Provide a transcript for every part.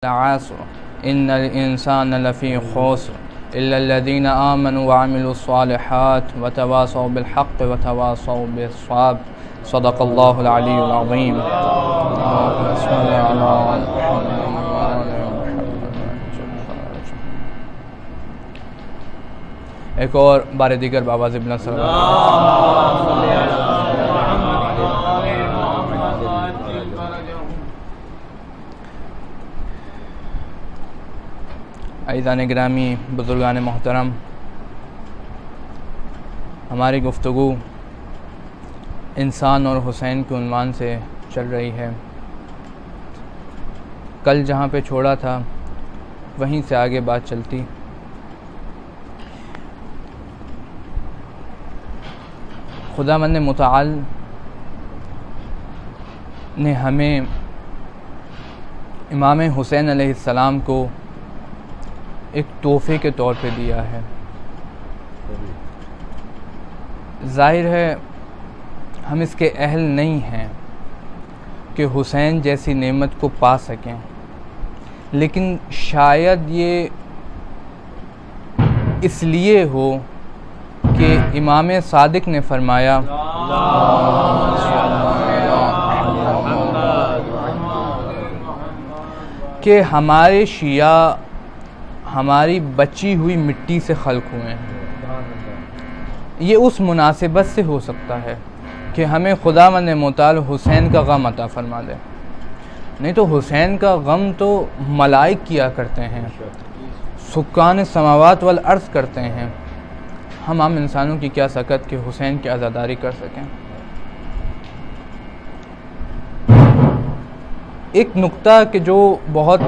العصر إن الإنسان لفي خسر إلا الذين آمنوا وعملوا الصالحات وتواصوا بالحق وتواصوا بالصبر صدق الله العلي العظيم. اللهم صل على محمد. ایک اور بار دیگر بآواز بلند صلوات. عزیزان گرامی، بزرگان محترم، ہماری گفتگو انسان اور حسین کے عنوان سے چل رہی ہے. کل جہاں پہ چھوڑا تھا وہیں سے آگے بات چلتی. خداوند متعال نے ہمیں امام حسین علیہ السلام کو ایک تحفے کے طور پہ دیا ہے. ظاہر ہے ہم اس کے اہل نہیں ہیں کہ حسین جیسی نعمت کو پا سکیں، لیکن شاید یہ اس لیے ہو کہ امام صادق نے فرمایا کہ ہمارے شیعہ ہماری بچی ہوئی مٹی سے خلق ہوئے ہیں. یہ اس مناسبت سے ہو سکتا ہے کہ ہمیں خداوند متعال حسین کا غم عطا فرما دے، نہیں تو حسین کا غم تو ملائک کیا کرتے ہیں، سکان سماوات والارض کرتے ہیں. ہم عام انسانوں کی کیا سکت کہ حسین کی عزاداری کر سکیں. ایک نقطہ کہ جو بہت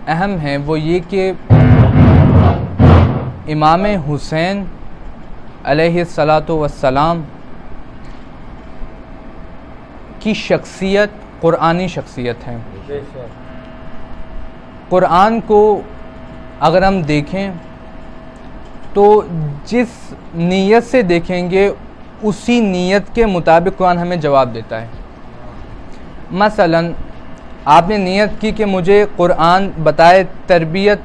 اہم ہے وہ یہ کہ امام حسین علیہ السلام کی شخصیت قرآنی شخصیت ہے. قرآن کو اگر ہم دیکھیں تو جس نیت سے دیکھیں گے اسی نیت کے مطابق قرآن ہمیں جواب دیتا ہے. مثلا آپ نے نیت کی کہ مجھے قرآن بتائے تربیت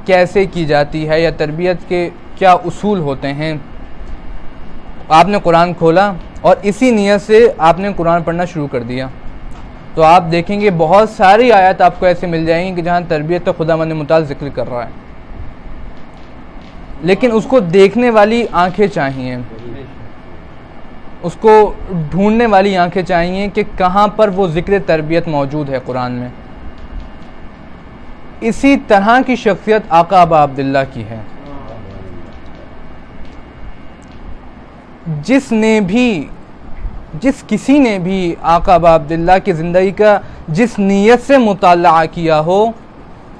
کیسے کی جاتی ہے یا تربیت کے کیا اصول ہوتے ہیں. آپ نے قرآن کھولا اور اسی نیت سے آپ نے قرآن پڑھنا شروع کر دیا تو آپ دیکھیں گے بہت ساری آیات آپ کو ایسے مل جائیں گی کہ جہاں تربیت کا خداوند متعال ذکر کر رہا ہے، لیکن اس کو دیکھنے والی آنکھیں چاہیے، اس کو ڈھونڈنے والی آنکھیں چاہیے کہ کہاں پر وہ ذکر تربیت موجود ہے قرآن میں. اسی طرح کی شخصیت آقا ابا عبداللہ کی ہے. جس کسی نے بھی آقا ابا عبداللہ کی زندگی کا جس نیت سے مطالعہ کیا ہو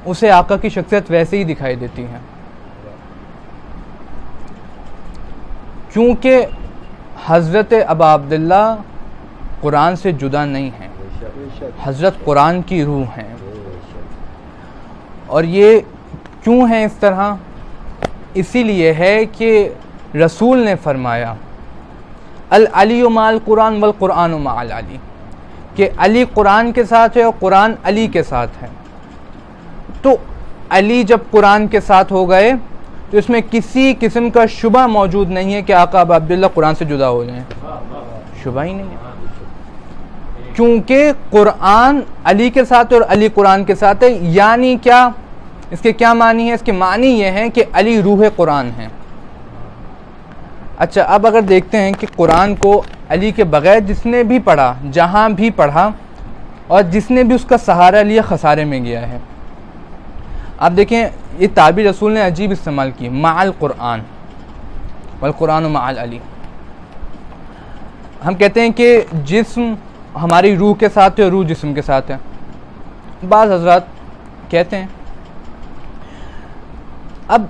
اسے آقا کی شخصیت ویسے ہی دکھائی دیتی ہے، کیونکہ حضرت ابا عبداللہ قرآن سے جدا نہیں ہیں، حضرت قرآن کی روح ہیں. اور یہ کیوں ہے اس طرح؟ اسی لیے ہے کہ رسول نے فرمایا العلی مع القرآن والقرآن مع العلی، کہ علی قرآن کے ساتھ ہے اور قرآن علی کے ساتھ ہے. تو علی جب قرآن کے ساتھ ہو گئے تو اس میں کسی قسم کا شبہ موجود نہیں ہے کہ آقا ابا عبداللہ قرآن سے جدا ہو جائیں، شبہ ہی نہیں ہے، کیونکہ قرآن علی کے ساتھ اور علی قرآن کے ساتھ ہے. یعنی کیا؟ اس کے کیا معنی ہے؟ اس کے معنی یہ ہے کہ علی روح قرآن ہے. اچھا، اب اگر دیکھتے ہیں کہ قرآن کو علی کے بغیر جس نے بھی پڑھا، جہاں بھی پڑھا اور جس نے بھی اس کا سہارا لیا خسارے میں گیا ہے. آپ دیکھیں یہ تعبیر رسول نے عجیب استعمال کی، مع القرآن والقرآن مع العلی. ہم کہتے ہیں کہ جسم ہماری روح کے ساتھ ہے اور روح جسم کے ساتھ ہے. بعض حضرات کہتے ہیں اب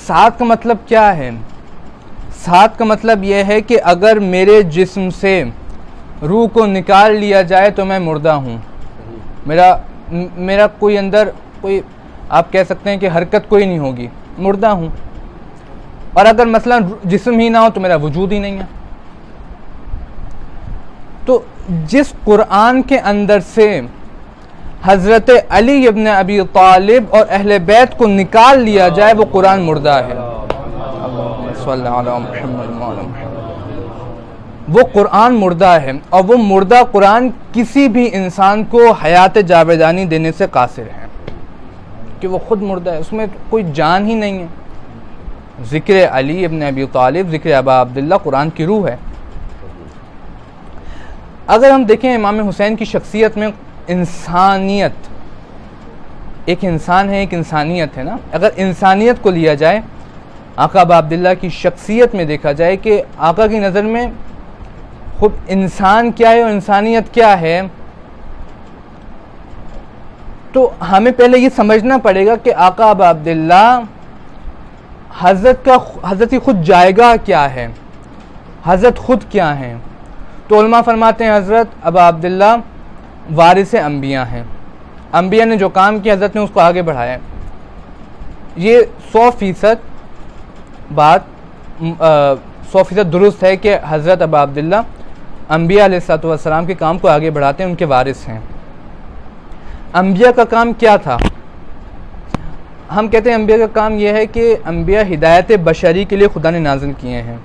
ساتھ کا مطلب کیا ہے؟ ساتھ کا مطلب یہ ہے کہ اگر میرے جسم سے روح کو نکال لیا جائے تو میں مردہ ہوں، میرا کوئی اندر کوئی آپ کہہ سکتے ہیں کہ حرکت کوئی نہیں ہوگی، مردہ ہوں. اور اگر مثلا جسم ہی نہ ہو تو میرا وجود ہی نہیں ہے. تو جس قرآن کے اندر سے حضرت علی ابن ابی طالب اور اہل بیت کو نکال لیا جائے وہ قرآن مردہ ہے. صلی اللہ علیہ محمد. وہ قرآن مردہ ہے اور وہ مردہ قرآن کسی بھی انسان کو حیات جاویدانی دینے سے قاصر ہے کہ وہ خود مردہ ہے, اس میں کوئی جان ہی نہیں ہے. ذکر علی ابن ابی طالب, ذکر ابا عبداللہ قرآن کی روح ہے. اگر ہم دیکھیں امام حسین کی شخصیت میں انسانیت, ایک انسان ہے ایک انسانیت ہے نا, اگر انسانیت کو لیا جائے آقا ابا عبداللہ کی شخصیت میں دیکھا جائے کہ آقا کی نظر میں خود انسان کیا ہے اور انسانیت کیا ہے, تو ہمیں پہلے یہ سمجھنا پڑے گا کہ آقا ابا عبداللہ حضرت کی خود جائیگاہ کیا ہے, حضرت خود کیا ہیں. تو علماء فرماتے ہیں حضرت ابا عبداللہ وارث انبیاء ہیں, انبیاء نے جو کام کیا حضرت نے اس کو آگے بڑھایا. یہ 100% بات 100% درست ہے کہ حضرت ابا عبداللہ انبیاء علیہ السلام کے کام کو آگے بڑھاتے ہیں, ان کے وارث ہیں. انبیاء کا کام کیا تھا؟ ہم کہتے ہیں انبیاء کا کام یہ ہے کہ انبیاء ہدایت بشری کے لیے خدا نے نازل کیے ہیں.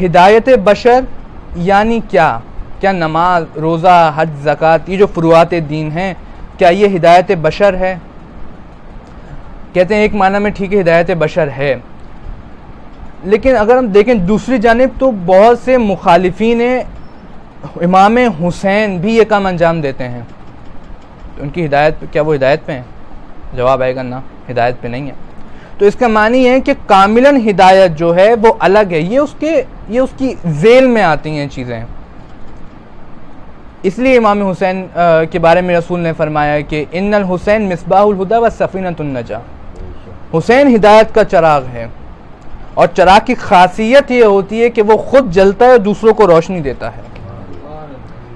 ہدایت بشر یعنی کیا نماز, روزہ, حج, زکوٰۃ, یہ جو فروعات دین ہیں, کیا یہ ہدایت بشر ہے؟ کہتے ہیں ایک معنی میں ٹھیک ہے ہدایت بشر ہے, لیکن اگر ہم دیکھیں دوسری جانب تو بہت سے مخالفین امام حسین بھی یہ کام انجام دیتے ہیں. تو ان کی ہدایت, کیا وہ ہدایت پہ ہیں؟ جواب آئے گا نا, ہدایت پہ نہیں ہے. تو اس کا معنی ہے کہ کاملاً ہدایت جو ہے وہ الگ ہے, یہ اس کی ذیل میں آتی ہیں چیزیں. اس لیے امام حسین کے بارے میں رسول نے فرمایا کہ ان الحسین مصباح الہدی و سفینۃ النجاہ, حسین ہدایت کا چراغ ہے, اور چراغ کی خاصیت یہ ہوتی ہے کہ وہ خود جلتا ہے اور دوسروں کو روشنی دیتا ہے.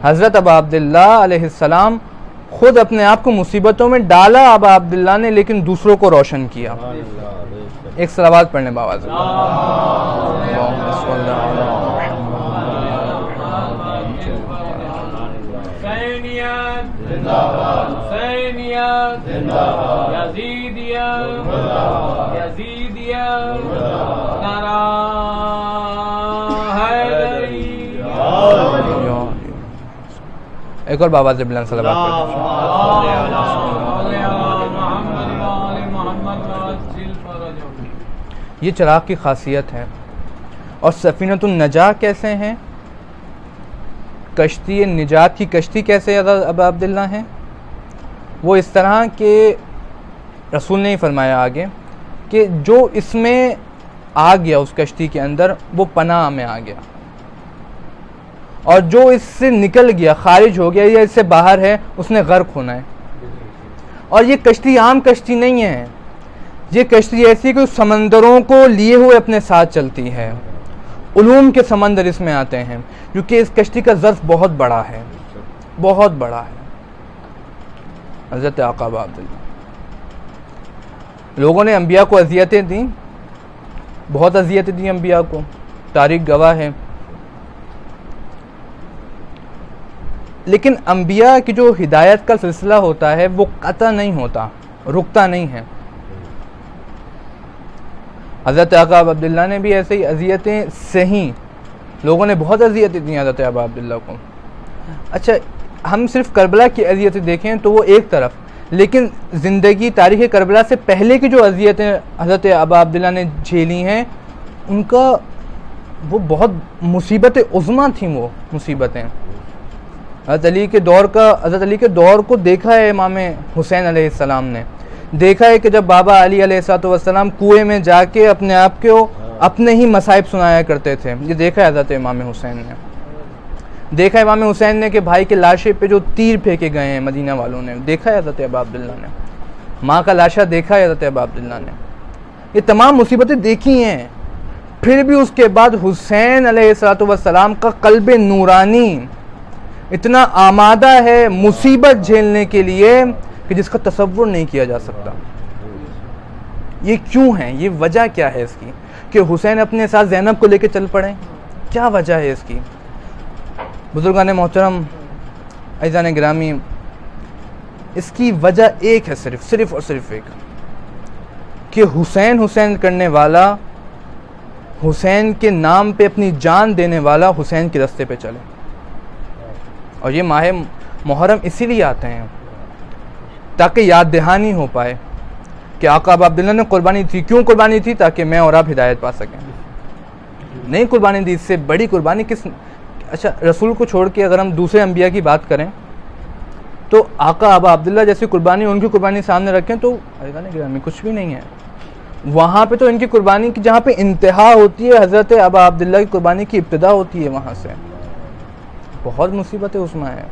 حضرت ابا عبداللہ علیہ السلام خود اپنے آپ کو مصیبتوں میں ڈالا ابا عبداللہ نے, لیکن دوسروں کو روشن کیا. ایک صلوات پڑھنے باواز ایک اور بابا سے بلند صلوات یہ چراغ کی خاصیت ہے. اور سفینۃ النجاہ کیسے ہیں؟ کشتی نجات کی کشتی کیسے ابا عبداللہ ہیں؟ وہ اس طرح کہ رسول نے ہی فرمایا آگے کہ جو اس میں آ گیا اس کشتی کے اندر وہ پناہ میں آ گیا, اور جو اس سے نکل گیا, خارج ہو گیا یا اس سے باہر ہے, اس نے غرق ہونا ہے. اور یہ کشتی عام کشتی نہیں ہے, یہ کشتی ایسی کہ سمندروں کو لیے ہوئے اپنے ساتھ چلتی ہے. علوم کے سمندر اس میں آتے ہیں, کیونکہ اس کشتی کا ظرف بہت بڑا ہے, بہت بڑا ہے. حضرت آقا ابا عبداللہ, لوگوں نے انبیاء کو اذیتیں دیں, بہت اذیتیں دیں انبیاء کو, تاریخ گواہ ہے. لیکن انبیاء کی جو ہدایت کا سلسلہ ہوتا ہے وہ قطع نہیں ہوتا, رکتا نہیں ہے. حضرت آقا ابا عبداللہ نے بھی ایسے ہی اذیتیں سہیں, لوگوں نے بہت اذیتیں دیں حضرت آقا عبداللہ کو. اچھا ہم صرف کربلا کی اذیتیں دیکھیں تو وہ ایک طرف, لیکن زندگی تاریخ کربلا سے پہلے کی جو اذیتیں حضرت آقا عبداللہ نے جھیلی ہیں ان کا وہ بہت مصیبت عظمیٰ تھیں. وہ مصیبتیں حضرت علی کے دور کو دیکھا ہے امام حسین علیہ السلام نے, دیکھا ہے کہ جب بابا علی علیہ السلام کنویں میں جا کے اپنے آپ کو اپنے ہی مصائب سنایا کرتے تھے. یہ دیکھا ہے حضرت امام حسین نے, دیکھا ہے امام حسین نے کہ بھائی کے لاشے پہ جو تیر پھینکے گئے ہیں مدینہ والوں نے, دیکھا ہے حضرت ابا عبداللہ نے. ماں کا لاشا دیکھا ہے حضرت ابا عبداللہ نے. یہ تمام مصیبتیں دیکھی ہیں, پھر بھی اس کے بعد حسین علیہ السلام کا قلب نورانی اتنا آمادہ ہے مصیبت جھیلنے کے لیے کہ جس کا تصور نہیں کیا جا سکتا. یہ کیوں ہے؟ یہ وجہ کیا ہے اس کی کہ حسین اپنے ساتھ زینب کو لے کے چل پڑے؟ کیا وجہ ہے اس کی؟ بزرگان محترم، عزیزان گرامی، اس کی وجہ ایک ہے، صرف اور صرف ایک، کہ حسین کرنے والا، حسین کے نام پہ اپنی جان دینے والا حسین کے راستے پہ چلے. اور یہ ماہ محرم اسی لیے آتے ہیں تاکہ یاد دہانی ہو پائے کہ آقا ابا عبداللہ نے قربانی تھی. کیوں قربانی تھی؟ تاکہ میں اور آپ ہدایت پا سکیں. نہیں قربانی دی، اس سے بڑی قربانی کس؟ اچھا، رسول کو چھوڑ کے اگر ہم دوسرے انبیاء کی بات کریں تو آقا ابا عبداللہ جیسی قربانی، ان کی قربانی سامنے رکھیں تو گرامی کچھ بھی نہیں ہے. وہاں پہ تو ان کی قربانی کی جہاں پہ انتہا ہوتی ہے، حضرت ابا عبداللہ کی قربانی کی ابتدا ہوتی ہے وہاں سے. بہت مصیبتیں اس میں ہیں،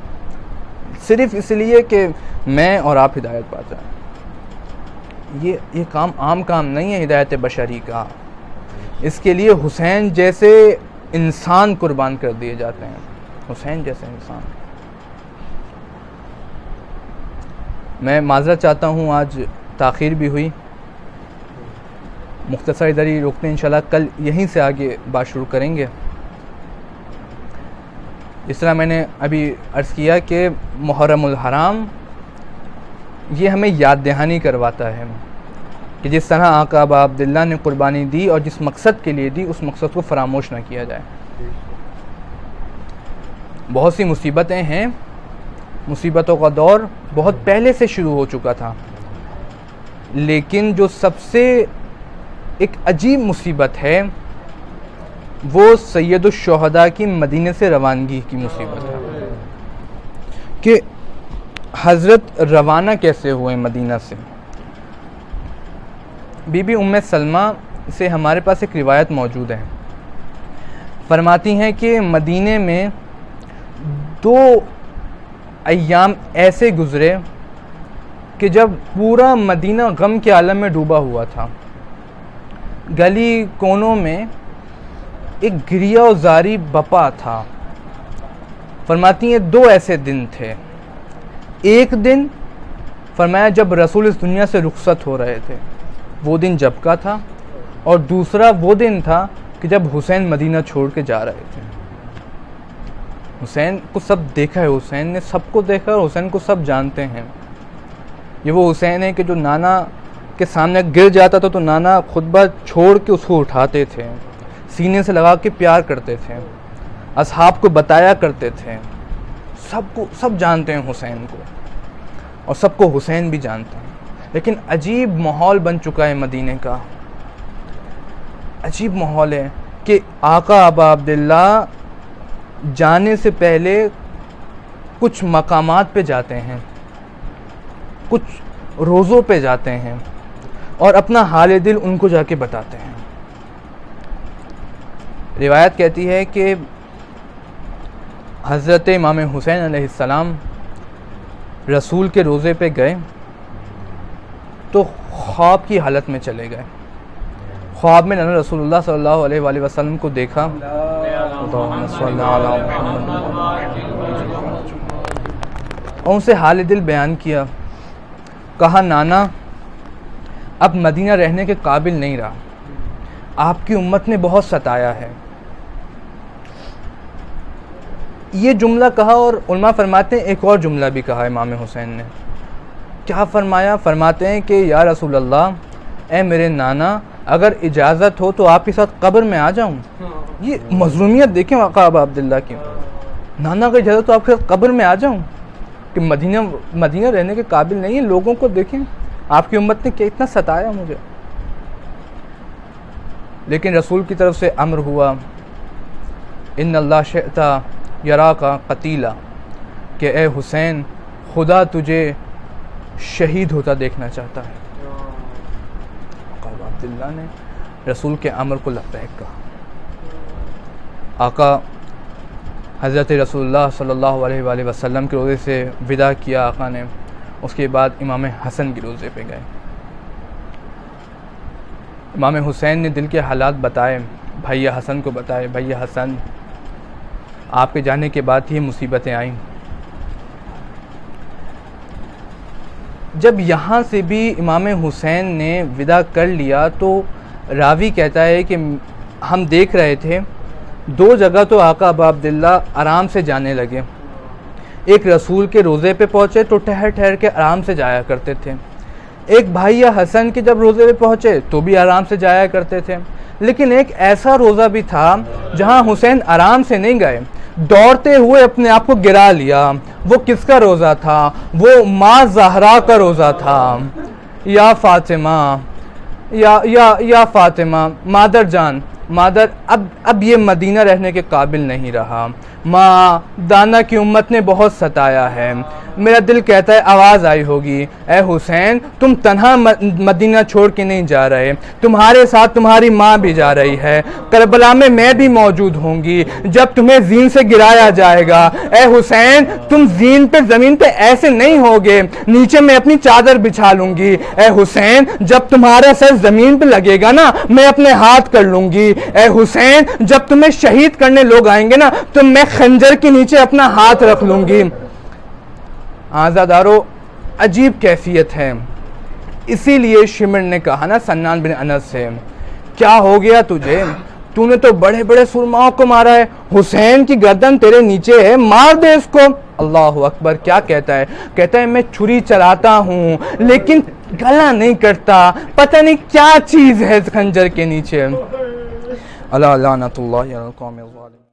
صرف اس لیے کہ میں اور آپ ہدایت پا جائیں. یہ کام عام کام نہیں ہے ہدایت بشری کا. اس کے لیے حسین جیسے انسان قربان کر دیے جاتے ہیں، حسین جیسے انسان. میں معذرت چاہتا ہوں، آج تاخیر بھی ہوئی. مختصر ادھر ہی روکتے ہیں، انشاءاللہ کل یہیں سے آگے بات شروع کریں گے. اس طرح میں نے ابھی عرض کیا کہ محرم الحرام یہ ہمیں یاد دہانی کرواتا ہے کہ جس طرح آقا ابا عبداللہ نے قربانی دی اور جس مقصد کے لیے دی، اس مقصد کو فراموش نہ کیا جائے. بہت سی مصیبتیں ہیں، مصیبتوں کا دور بہت پہلے سے شروع ہو چکا تھا، لیکن جو سب سے ایک عجیب مصیبت ہے وہ سید الشہداء کی مدینے سے روانگی کی مصیبت ہے کہ حضرت روانہ کیسے ہوئے مدینہ سے. بی بی ام سلمہ سے ہمارے پاس ایک روایت موجود ہے. فرماتی ہیں کہ مدینے میں 2 ایام ایسے گزرے کہ جب پورا مدینہ غم کے عالم میں ڈوبا ہوا تھا. گلی کونوں میں ایک گریہ و زاری بپا تھا. فرماتی ہیں 2 ایسے دن تھے. ایک دن فرمایا جب رسول اس دنیا سے رخصت ہو رہے تھے، وہ دن جب کا تھا، اور دوسرا وہ دن تھا کہ جب حسین مدینہ چھوڑ کے جا رہے تھے. حسین کو سب دیکھا ہے، حسین نے سب کو دیکھا اور حسین کو سب جانتے ہیں. یہ وہ حسین ہے کہ جو نانا کے سامنے گر جاتا تھا تو نانا خطبہ چھوڑ کے اس کو اٹھاتے تھے، سینے سے لگا کے پیار کرتے تھے، اصحاب کو بتایا کرتے تھے. سب جانتے ہیں حسین کو، اور سب کو حسین بھی جانتے ہیں. لیکن عجیب ماحول بن چکا ہے مدینے کا. عجیب ماحول ہے کہ آقا ابا عبداللہ جانے سے پہلے کچھ مقامات پہ جاتے ہیں، کچھ روزوں پہ جاتے ہیں اور اپنا حال دل ان کو جا کے بتاتے ہیں. روایت کہتی ہے کہ حضرت امام حسین علیہ السلام رسول کے روزے پہ گئے تو خواب کی حالت میں چلے گئے. خواب میں رسول اللہ صلی اللہ علیہ وآلہ وسلم کو دیکھا. اور ان سے حال دل بیان کیا. کہا نانا اب مدینہ رہنے کے قابل نہیں رہا، آپ کی امت نے بہت ستایا ہے. یہ جملہ کہا اور علماء فرماتے ہیں ایک اور جملہ بھی کہا امام حسین نے. کیا فرمایا؟ فرماتے ہیں کہ یا رسول اللہ، اے میرے نانا، اگر اجازت ہو تو آپ کے ساتھ قبر میں آ جاؤں. یہ مظلومیت دیکھیں آقا ابا عبداللہ کی. نانا اگر اجازت تو آپ کے ساتھ قبر میں آ جاؤں، کہ مدینہ رہنے کے قابل نہیں ہے. لوگوں کو دیکھیں، آپ کی امت نے کتنا ستایا مجھے. لیکن رسول کی طرف سے امر ہوا، ان اللہ شئتا یراکا قتیلا، کہ اے حسین خدا تجھے شہید ہوتا دیکھنا چاہتا ہے. آقا عبداللہ نے رسول کے امر کو لبیک کہا. آقا حضرت رسول اللہ صلی اللہ علیہ وآلہ وسلم کے روزے سے وداع کیا آقا نے. اس کے بعد امام حسن کے روزے پہ گئے. امام حسین نے دل کے حالات بتائے، بھیا حسن کو بتائے، بھیا حسن آپ کے جانے کے بعد یہ مصیبتیں آئیں. جب یہاں سے بھی امام حسین نے وداع کر لیا تو راوی کہتا ہے کہ ہم دیکھ رہے تھے 2 جگہ تو آقا ابا عبداللہ آرام سے جانے لگے. ایک رسول کے روزے پہ پہنچے تو ٹھہر ٹھہر کے آرام سے جایا کرتے تھے، ایک بھائی یا حسن کے جب روزے پہ پہنچے تو بھی آرام سے جایا کرتے تھے، لیکن ایک ایسا روزہ بھی تھا جہاں حسین آرام سے نہیں گئے، دوڑتے ہوئے اپنے آپ کو گرا لیا۔ وہ کس کا روزہ تھا؟ وہ ماں زہرا کا روزہ تھا۔ یا فاطمہ، یا فاطمہ، مادر جان، مادر اب یہ مدینہ رہنے کے قابل نہیں رہا، ماں دانا کی امت نے بہت ستایا ہے، میرا دل کہتا ہے آواز آئی ہوگی، اے حسین تم تنہا مدینہ چھوڑ کے نہیں جا رہے، تمہارے ساتھ تمہاری ماں بھی جا رہی ہے، کربلا میں بھی موجود ہوں گی جب تمہیں زین سے گرایا جائے گا۔ اے حسین تم زین پہ زمین پہ ایسے نہیں ہوگے، نیچے میں اپنی چادر بچھا لوں گی۔ اے حسین جب تمہارا سر زمین پہ لگے گا نا میں اپنے ہاتھ کر لوں گی۔ اے حسین جب تمہیں شہید کرنے لوگ آئیں گے نا تو میں خنجر کے نیچے اپنا ہاتھ رکھ لوں گی۔ آزادارو عجیب کیفیت ہے، اسی لیے شمر نے کہا نا سنان بن انس سے، کیا ہو گیا تجھے؟ تو نے تو بڑے بڑے سرماؤں کو مارا ہے، حسین کی گردن تیرے نیچے ہے، مار دے اس کو۔ اللہ اکبر، کیا کہتا ہے؟ کہتا ہے میں چھری چلاتا ہوں لیکن گلا نہیں کرتا، پتہ نہیں کیا چیز ہے خنجر کے نیچے۔ اللہ لعنت اللہ علی القوم الظالمین۔